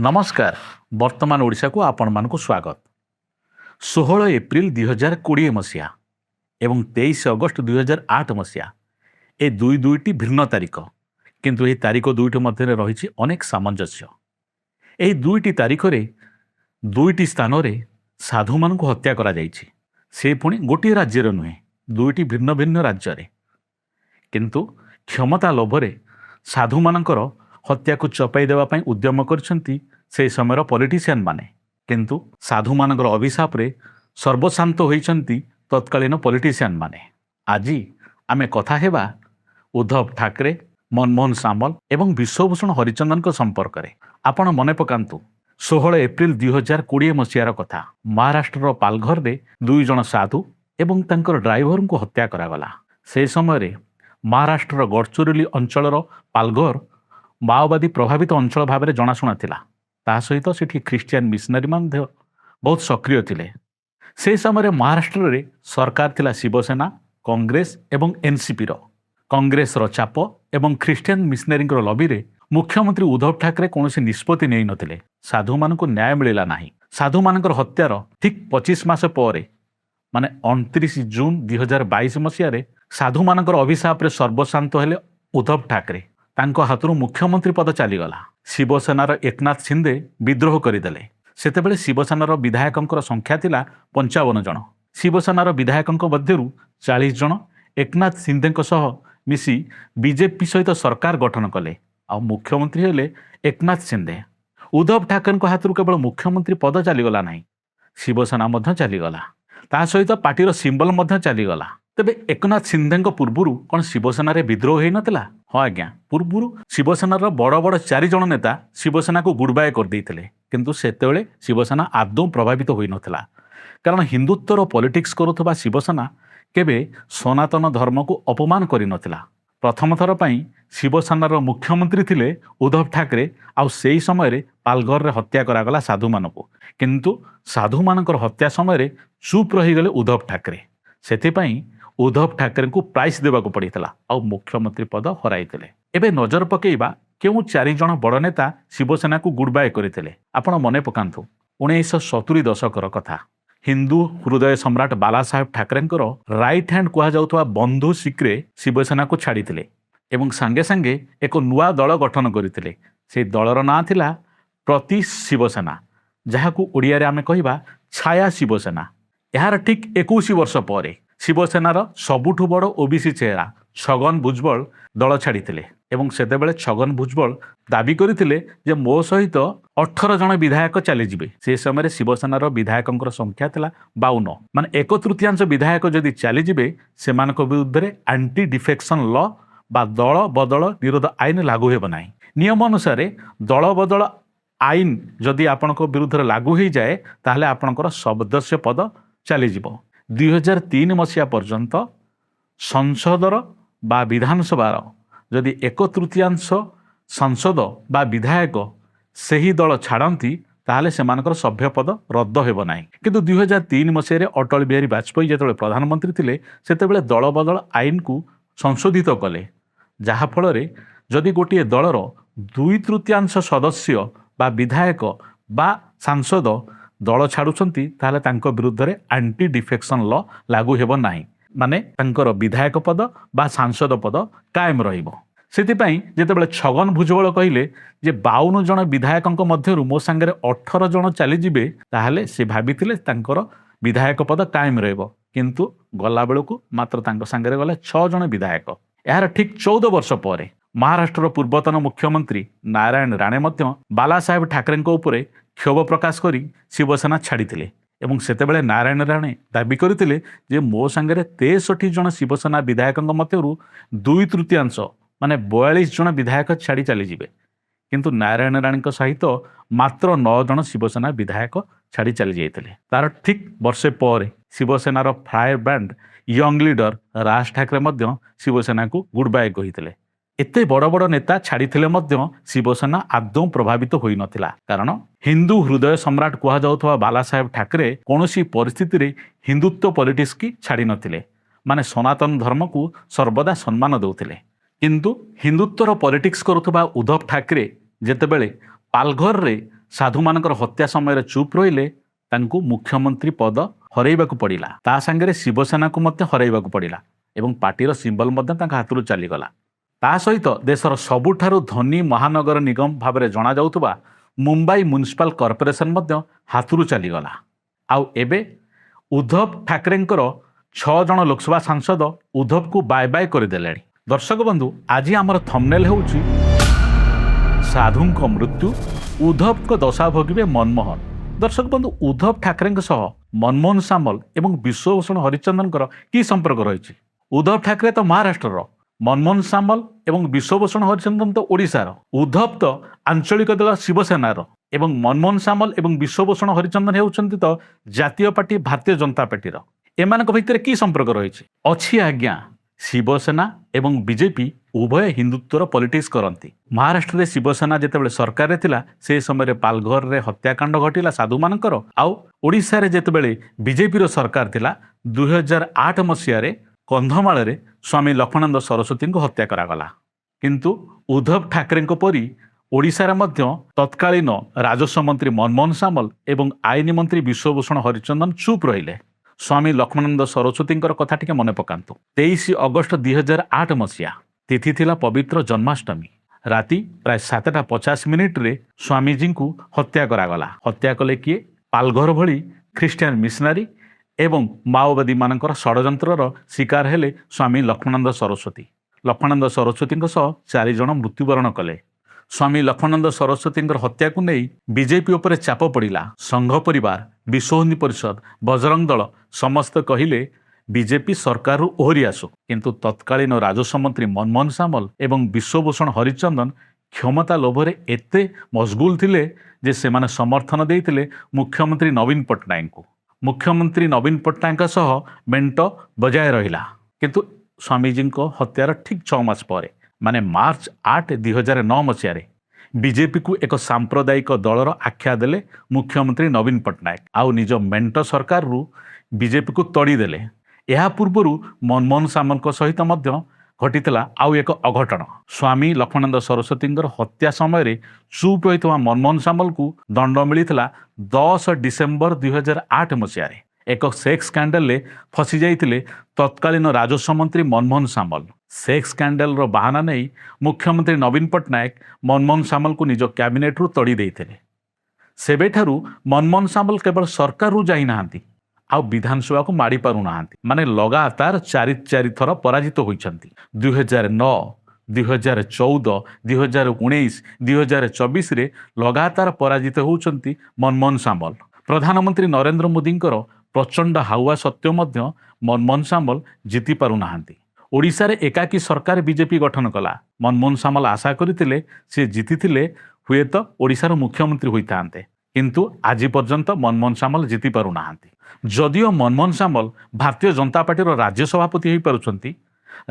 नमस्कार वर्तमान ओडिशा को आपण मानक स्वागत। 16 एप्रिल 2020 मसीहा एवं 23 अगस्त 2008 मसीहा ए दुईटी भिन्न तारीख, किंतु यह तारीख दुईट मध्य रही अनेक सामंजस्य। यह दुईटी तारीख रे दुईटी स्थान रे साधु मान हत्या करा जाइछि। से पुणी गोटे राज्य नुहे, दुईटी भिन्न भिन्न राज्य रे। किंतु क्षमता लोभरे साधु मानकर हत्या को चपाई देवा पई उद्यम करछंती से समय पॉलिटिशियन माने। किंतु साधु मानकर अभिशाप रे सर्वशांत होइछंती तत्कालीन पॉलिटिशियन माने। आज आमे कथा हेबा उद्धव ठाकरे, मनमोहन सामल एवं विश्वभूषण हरिचंदन को संपर्क रे। आपण मने पकांतु 16 एप्रिल 2020 मसीहार कथा। महाराष्ट्र पालघर रे दुई जन साधु एवं तांकर ड्राइवर को हत्या करागला। से समय महाराष्ट्र गडचिरोली अंचलर पालघर माओवादी प्रभावित अंचल भाव में जनाशुना थिला। ता सहित सेठी ख्रिस्टियन मिशनरी मध्य बहुत सक्रिय थिले। से समय महाराष्ट्र रे सरकार थिला शिवसेना, कांग्रेस एवं एनसीपी रो। कांग्रेस रो चाप एवं ख्रिस्टियन मिशनरी लबी रे मुख्यमंत्री उद्धव ठाकरे कौन निष्पत्ति नहीं नथिले। साधु मानक न्याय मिलिला नाही। साधु मानकर हत्यार ठीक 25 मास पर माने 29 जून 2022 मसीह साधु मानकर अभिशाप रे सर्वशांत हेले उद्धव ठाकरे। तांको हाथरू मुख्यमंत्री पद चलीगला। शिवसेनार एकनाथ शिंदे विद्रोह करदेले। सेतेबेले शिवसेनार विधायकों संख्या थिला 55 जन। शिवसेनार विधायकों मध्यरु 40 जन एकनाथ शिंदे सह मिसी बीजेपी सहित सरकार गठन कले। आ मुख्यमंत्री हेले एकनाथ शिंदे। उद्धव ठाकरे हाथरू केवल मुख्यमंत्री पद चलीगला नहीं, शिवसेना मध्य चलीगला। ता सहित पार्टीर सिंबल मध्य चलीगला। तेबे एकनाथ शिंदे पूर्वरु कौन शिवसेना रे विद्रोह होई नथिला? हाँ आज्ञा, पूर्वरु शिवसेनार बड़ बड़ 4 जन नेता शिवसेना को गुड बाय कर देइथिले। किंतु सेतेबेले शिवसेना आदौ प्रभावित होई नथिला। कारण हिंदुत्वर पॉलिटिक्स करुथबा शिवसेना केबे सनातन धर्म को अपमान करि नथिला। प्रथम थर पई शिवसेनार मुख्यमंत्री थिले उद्धव ठाकरे। आ सेही समय रे पालघर रे हत्या करागला साधु मानकु। किंतु साधु मानकर हत्या समय रे चुप रही गले उद्धव ठाकरे। सेथिपई उद्धव ठाकरे को प्राइस देवाक पड़ता आ मुख्यमंत्री पद हराइले। एबे नजर पकेइबा केउ 4 जन बड़ नेता शिवसेना को गुड बाय करथिले। आपण मने पकांतु 1970 दशकर कथा। हिंदू हृदय सम्राट बाला साहेब ठाकरेंकर राइट हैंड कहा जाउथवा बंधु सिक्रे शिवसेना को छाड़ीथिले एवं संगे संगे एक नुआ दल गठन करथिले। से दलर नाम थिला प्रति शिवसेना, जहाकू ओडिया रे आमे कहिबा छाया शिवसेना। यार ठीक 21 वर्ष पर शिवसेनार सबुठु बड़ ओबीसी चेहरा छगन भुजबल दल छाड़ीथिले एवं सेतेबेले छगन भुजबल दाबी करथिले जे मो सहित 18 जन विधायक चली जिबे। से समय शिवसेनार विधायकों संख्या थिला 52। माने 1/3 विधायक जदि चली जिबे सेमानक विरुद्ध रे एंटी डिफेक्शन लॉ बा दल बदल निरोध आईन लागू हेब नाही। नियम अनुसार दल बदल आईन जदि आपनक विरुद्ध रे लागू हो जाए ताहले आपनकर सदस्य पद चली जिवो। 2003 मसीहा पर्यंत संसदर बा विधानसभार जदि 1/3 सांसद बा विधायक सही दल छाड़ती ताहले सेमानकर सभ्य पद रद्द हेब नाही। किंतु 2003 मसीह अटल बिहारी वाजपेयी जेतबेले प्रधानमंत्री थिले सेतेबेले दल बदल आईन को संशोधित कले, जहा फल जदि गोटे दलर 2/3 सदस्य बा विधायक बा सांसद दल छाड़ुछंती ताहले तांको विरुद्ध रे एंटी डिफेक्शन लॉ लागू हेब नाही। माने तांकर विधायक पद बा सांसद पद कायम रहिबो। सेतिपई जेतेबेले छगन भुजबल कहिले जे 52 जन विधायकों मध्यरु मो संगे 18 जन चली जिबे ताहले से भाबिथिले तांकर विधायक पद कायम रहिबो। किंतु गला बेलकु मात्र तांको संगे गले 6 जन विधायक। यार ठीक 14 वर्ष पर महाराष्ट्र पूर्वतन मुख्यमंत्री नारायण राणे मध्य बाला साहेब ठाकरे उपरे क्षोभ प्रकाश करी शिवसेना छाड़ीथिले एवं सेतेबेले नारायण राणे दाबी करथिले जे मो संगे 63 जन शिवसेना विधायकों मध्यरु 2/3 माने 42 जन विधायक छाड़ी चली जिबे। किंतु नारायण राणे सहित मात्र 9 जन शिवसेना विधायक छाड़ी चली जाइथिले। तार ठीक वर्षे पर शिवसेनार fire brand young leader Raj Thackeray मध्य शिवसेना को गुड बाय कहिथिले। एते बड़ बड़ नेता छाड़ीथिले मध्य शिवसेना आदौ प्रभावित होई नथिला। कारण हिंदू हृदय सम्राट कहा जाउथवा बाला साहेब ठाकरे कौनसी परिस्थिति रे हिंदुत्व पॉलिटिक्स की छाड़ी नथिले। माने सनातन धर्म को सर्वदा सम्मान दउथिले। किंतु हिंदुत्वर पॉलिटिक्स करुथबा उद्धव ठाकरे जेतेबेले पालघर रे ସାଧୁମାନଙ୍କର ହତ୍ୟା ସମୟରେ ଚୁପ୍ ରହିଲେ ତାଙ୍କୁ ମୁଖ୍ୟମନ୍ତ୍ରୀ ପଦ ହରାଇବାକୁ ପଡ଼ିଲା। ତା ସାଙ୍ଗରେ ଶିବସେନାକୁ ମଧ୍ୟ ହରାଇବାକୁ ପଡ଼ିଲା ଏବଂ ପାର୍ଟିର ସିମ୍ବଲ ମଧ୍ୟ ତାଙ୍କ ହାତରୁ ଚାଲିଗଲା। ତା ସହିତ ଦେଶର ସବୁଠାରୁ ଧନୀ ମହାନଗର ନିଗମ ଭାବରେ ଜଣାଯାଉଥିବା ମୁମ୍ବାଇ ମ୍ୟୁନିସିପାଲ କର୍ପୋରେସନ ମଧ୍ୟ ହାତରୁ ଚାଲିଗଲା। ଆଉ ଏବେ ଉଦ୍ଧବ ଠାକରେଙ୍କର 6 ଜଣ ଲୋକସଭା ସାଂସଦ ଉଦ୍ଧବକୁ ବାଏ ବାଏ କରିଦେଲେଣି। ଦର୍ଶକ ବନ୍ଧୁ, ଆଜି ଆମର ଥମ୍ବନେଲ୍ ହେଉଛି ସାଧୁଙ୍କ ମୃତ୍ୟୁ, ଉଦ୍ଧବଙ୍କ ଦଶା ଭୋଗିବେ ମନମୋହନ। ଦର୍ଶକ ବନ୍ଧୁ, ଉଦ୍ଧବ ଠାକରେଙ୍କ ସହ ମନମୋହନ ସାମଲ ଏବଂ ବିଶ୍ୱଭୂଷଣ ହରିଚନ୍ଦନଙ୍କର କି ସମ୍ପର୍କ ରହିଛି? ଉଦ୍ଧବ ଠାକରେ ତ ମହାରାଷ୍ଟ୍ରର, ମନମୋହନ ସାମଲ ଏବଂ ବିଶ୍ୱଭୂଷଣ ହରିଚନ୍ଦନ ତ ଓଡ଼ିଶାର, ଉଦ୍ଧବ ତ ଆଞ୍ଚଳିକ ଦଳ ଶିବସେନାର ଏବଂ ମନମୋହନ ସାମଲ ଏବଂ ବିଶ୍ୱଭୂଷଣ ହରିଚନ୍ଦନ ହେଉଛନ୍ତି ତ ଜାତୀୟ ପାର୍ଟି ଭାରତୀୟ ଜନତା ପାର୍ଟିର। ଏମାନଙ୍କ ଭିତରେ କି ସମ୍ପର୍କ ରହିଛି? ଅଛି ଆଜ୍ଞା। ଶିବସେନା ଏବଂ ବିଜେପି ଉଭୟ ହିନ୍ଦୁତ୍ୱର ପଲିଟିକ୍ସ କରନ୍ତି। ମହାରାଷ୍ଟ୍ରରେ ଶିବସେନା ଯେତେବେଳେ ସରକାରରେ ଥିଲା ସେ ସମୟରେ ପାଲଘରରେ ହତ୍ୟାକାଣ୍ଡ ଘଟିଲା ସାଧୁମାନଙ୍କର। ଆଉ ଓଡ଼ିଶାରେ ଯେତେବେଳେ ବିଜେପିର ସରକାର ଥିଲା 2008 ମସିହାରେ କନ୍ଧମାଳରେ ସ୍ୱାମୀ ଲକ୍ଷ୍ମଣାନନ୍ଦ ସରସ୍ୱତୀଙ୍କୁ ହତ୍ୟା କରାଗଲା। କିନ୍ତୁ ଉଦ୍ଧବ ଠାକରେଙ୍କ ପରି ଓଡ଼ିଶାରେ ମଧ୍ୟ ତତ୍କାଳୀନ ରାଜସ୍ୱ ମନ୍ତ୍ରୀ ମନମୋହନ ସାମଲ ଏବଂ ଆଇନ ମନ୍ତ୍ରୀ ବିଶ୍ୱଭୂଷଣ ହରିଚନ୍ଦନ ଚୁପ୍ ରହିଲେ। ସ୍ୱାମୀ ଲକ୍ଷ୍ମଣାନନ୍ଦ ସରସ୍ୱତୀଙ୍କର କଥା ଟିକେ ମନେ ପକାନ୍ତୁ। 23 ଅଗଷ୍ଟ 2008 ମସିହା ତିଥି ଥିଲା ପବିତ୍ର ଜନ୍ମାଷ୍ଟମୀ। ରାତି ପ୍ରାୟ 7:50 ସ୍ୱାମୀଜୀଙ୍କୁ ହତ୍ୟା କରାଗଲା। ହତ୍ୟା କଲେ କିଏ? ପାଲଘର ଭଳି ଖ୍ରୀଷ୍ଟିଆନ ମିଶନାରୀ ଏବଂ ମାଓବାଦୀମାନଙ୍କର ଷଡ଼ଯନ୍ତ୍ରର ଶିକାର ହେଲେ ସ୍ୱାମୀ ଲକ୍ଷ୍ମଣାନନ୍ଦ ସରସ୍ୱତୀ। ଲକ୍ଷ୍ମଣାନନ୍ଦ ସରସ୍ୱତୀଙ୍କ ସହ 4 ଜଣ ମୃତ୍ୟୁବରଣ କଲେ। ସ୍ୱାମୀ ଲକ୍ଷ୍ମଣାନନ୍ଦ ସରସ୍ୱତୀଙ୍କର ହତ୍ୟାକୁ ନେଇ ବିଜେପି ଉପରେ ଚାପ ପଡ଼ିଲା। ସଂଘ ପରିବାର, ବିଶ୍ୱ ହିନ୍ଦୁ ପରିଷଦ, ବଜରଙ୍ଗ ଦଳ ସମସ୍ତେ କହିଲେ ବିଜେପି ସରକାରରୁ ଓହରି ଆସୁ। କିନ୍ତୁ ତତ୍କାଳୀନ ରାଜସ୍ୱ ମନ୍ତ୍ରୀ ମନମୋହନ ସାମଲ ଏବଂ ବିଶ୍ୱଭୂଷଣ ହରିଚନ୍ଦନ କ୍ଷମତା ଲୋଭରେ ଏତେ ମସଗୁଲ ଥିଲେ ଯେ ସେମାନେ ସମର୍ଥନ ଦେଇଥିଲେ ମୁଖ୍ୟମନ୍ତ୍ରୀ ନବୀନ ପଟ୍ଟନାୟକଙ୍କୁ। ମୁଖ୍ୟମନ୍ତ୍ରୀ ନବୀନ ପଟ୍ଟନାୟକଙ୍କ ସହ ମେଣ୍ଟ ବଜାୟ ରହିଲା। କିନ୍ତୁ ସ୍ୱାମୀଜୀଙ୍କ ହତ୍ୟାର ଠିକ୍ 6 ମାସ ପରେ ମାନେ ମାର୍ଚ୍ଚ 8, 2009 ମସିହାରେ ବିଜେପିକୁ ଏକ ସାମ୍ପ୍ରଦାୟିକ ଦଳର ଆଖ୍ୟା ଦେଲେ ମୁଖ୍ୟମନ୍ତ୍ରୀ ନବୀନ ପଟ୍ଟନାୟକ ଆଉ ନିଜ ମେଣ୍ଟ ସରକାରରୁ ବିଜେପିକୁ ତଡ଼ିଦେଲେ। ଏହା ପୂର୍ବରୁ ମନମୋହନ ସାମଲଙ୍କ ସହିତ ମଧ୍ୟ ଘଟିଥିଲା ଆଉ ଏକ ଅଘଟଣ। ସ୍ୱାମୀ ଲକ୍ଷ୍ମଣାନନ୍ଦ ସରସ୍ୱତୀଙ୍କର ହତ୍ୟା ସମୟରେ ଚୁପ୍ ରହିଥିବା ମନମୋହନ ସାମଲଙ୍କୁ ଦଣ୍ଡ ମିଳିଥିଲା 10 ଡିସେମ୍ବର 2008 ମସିହାରେ। ଏକ ସେକ୍ସ ସ୍କାଣ୍ଡାଲରେ ଫସି ଯାଇଥିଲେ ତତ୍କାଳୀନ ରାଜସ୍ୱ ମନ୍ତ୍ରୀ ମନମୋହନ ସାମଲ। ସେକ୍ସ ସ୍କାଣ୍ଡାଲର ବାହାନା ନେଇ ମୁଖ୍ୟମନ୍ତ୍ରୀ ନବୀନ ପଟ୍ଟନାୟକ ମନମୋହନ ସାମଲଙ୍କୁ ନିଜ କ୍ୟାବିନେଟ୍ରୁ ତଡ଼ି ଦେଇଥିଲେ। ସେବେଠାରୁ ମନମୋହନ ସାମଲ କେବଳ ସରକାରରୁ ଯାଇନାହାନ୍ତି ଆଉ ବିଧାନସଭାକୁ ମାଡ଼ି ପାରୁନାହାନ୍ତି। ମାନେ ଲଗାତାର 4 ଥର ପରାଜିତ ହୋଇଛନ୍ତି। 2009, 2014, 2019, 2024ରେ ଲଗାତାର ପରାଜିତ ହେଉଛନ୍ତି ମନମୋହନ ସାମଲ। ପ୍ରଧାନମନ୍ତ୍ରୀ ନରେନ୍ଦ୍ର ମୋଦିଙ୍କର ପ୍ରଚଣ୍ଡ ହାୱା ସତ୍ତ୍ୱେ ମଧ୍ୟ ମନମୋହନ ସାମଲ ଜିତି ପାରୁନାହାନ୍ତି। ଓଡ଼ିଶାରେ ଏକାକୀ ସରକାର ବିଜେପି ଗଠନ କଲା। ମନମୋହନ ସାମଲ ଆଶା କରିଥିଲେ ସେ ଜିତିଥିଲେ ହୁଏତ ଓଡ଼ିଶାର ମୁଖ୍ୟମନ୍ତ୍ରୀ ହୋଇଥାନ୍ତେ। କିନ୍ତୁ ଆଜି ପର୍ଯ୍ୟନ୍ତ ମନମୋହନ ସାମଲ ଜିତି ପାରୁନାହାନ୍ତି। ଯଦିଓ ମନମୋହନ ସାମଲ ଭାରତୀୟ ଜନତା ପାର୍ଟିର ରାଜ୍ୟ ସଭାପତି ହୋଇପାରୁଛନ୍ତି,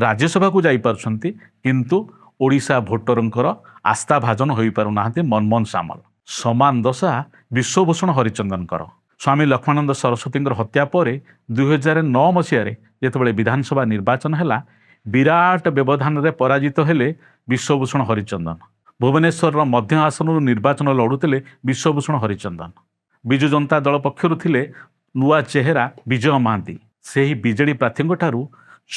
ରାଜ୍ୟସଭାକୁ ଯାଇପାରୁଛନ୍ତି, କିନ୍ତୁ ଓଡ଼ିଶା ଭୋଟରଙ୍କର ଆସ୍ଥାଭାଜନ ହୋଇପାରୁନାହାନ୍ତି ମନମୋହନ ସାମଲ। ସମାନ ଦଶା ବିଶ୍ୱଭୂଷଣ ହରିଚନ୍ଦନଙ୍କର। ସ୍ୱାମୀ ଲକ୍ଷ୍ମଣାନନ୍ଦ ସରସ୍ୱତୀଙ୍କର ହତ୍ୟା ପରେ 2009 ମସିହାରେ ଯେତେବେଳେ ବିଧାନସଭା ନିର୍ବାଚନ ହେଲା ବିରାଟ ବ୍ୟବଧାନରେ ପରାଜିତ ହେଲେ ବିଶ୍ୱଭୂଷଣ ହରିଚନ୍ଦନ। ଭୁବନେଶ୍ୱରର ମଧ୍ୟ ଆସନରୁ ନିର୍ବାଚନ ଲଢ଼ୁଥିଲେ ବିଶ୍ୱଭୂଷଣ ହରିଚନ୍ଦନ। ବିଜୁ ଜନତା ଦଳ ପକ୍ଷରୁ ଥିଲେ ନୂଆ ଚେହେରା ବିଜୟ ମହାନ୍ତି। ସେହି ବିଜେଡି ପ୍ରାର୍ଥୀଙ୍କଠାରୁ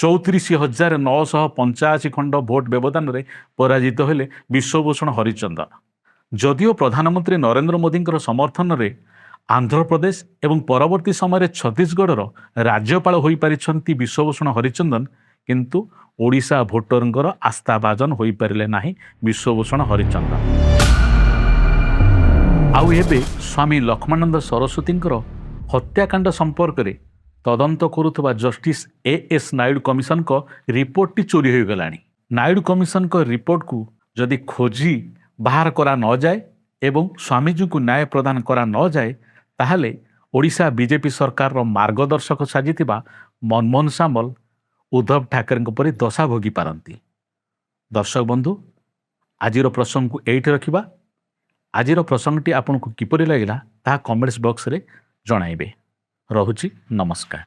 34,985 ଖଣ୍ଡ ଭୋଟ ବ୍ୟବଧାନରେ ପରାଜିତ ହେଲେ ବିଶ୍ୱଭୂଷଣ ହରିଚନ୍ଦନ। ଯଦିଓ ପ୍ରଧାନମନ୍ତ୍ରୀ ନରେନ୍ଦ୍ର ମୋଦିଙ୍କର ସମର୍ଥନରେ ଆନ୍ଧ୍ରପ୍ରଦେଶ ଏବଂ ପରବର୍ତ୍ତୀ ସମୟରେ ଛତିଶଗଡ଼ର ରାଜ୍ୟପାଳ ହୋଇପାରିଛନ୍ତି ବିଶ୍ୱଭୂଷଣ ହରିଚନ୍ଦନ, କିନ୍ତୁ ଓଡ଼ିଶା ଭୋଟରଙ୍କର ଆସ୍ଥାଭାଜନ ହୋଇପାରିଲେ ନାହିଁ ବିଶ୍ୱଭୂଷଣ ହରିଚନ୍ଦନ। ଆଉ ଏବେ ସ୍ୱାମୀ ଲକ୍ଷ୍ମଣାନନ୍ଦ ସରସ୍ୱତୀଙ୍କର ହତ୍ୟାକାଣ୍ଡ ସମ୍ପର୍କରେ ତଦନ୍ତ କରୁଥିବା ଜଷ୍ଟିସ୍ A.S. ନାଇଡୁ କମିଶନଙ୍କ ରିପୋର୍ଟଟି ଚୋରି ହୋଇଗଲାଣି। ନାଇଡୁ କମିଶନଙ୍କ ରିପୋର୍ଟକୁ ଯଦି ଖୋଜି ବାହାର କରା ନଯାଏ ଏବଂ ସ୍ୱାମୀଜୀଙ୍କୁ ନ୍ୟାୟ ପ୍ରଦାନ କରା ନଯାଏ ତାହେଲେ ଓଡ଼ିଶା ବିଜେପି ସରକାରର ମାର୍ଗଦର୍ଶକ ସାଜିଥିବା ମନମୋହନ ସାମଲ ଉଦ୍ଧବ ଠାକରେଙ୍କ ପରି ଦଶା ଭୋଗି ପାରନ୍ତି। ଦର୍ଶକ ବନ୍ଧୁ, ଆଜିର ପ୍ରସଙ୍ଗକୁ ଏଇଠି ରଖିବା। ଆଜିର ପ୍ରସଙ୍ଗଟି ଆପଣଙ୍କୁ କିପରି ଲାଗିଲା ତାହା କମେଣ୍ଟସ୍ ବକ୍ସରେ ଜଣାଇବେ। ରହୁଛି, ନମସ୍କାର।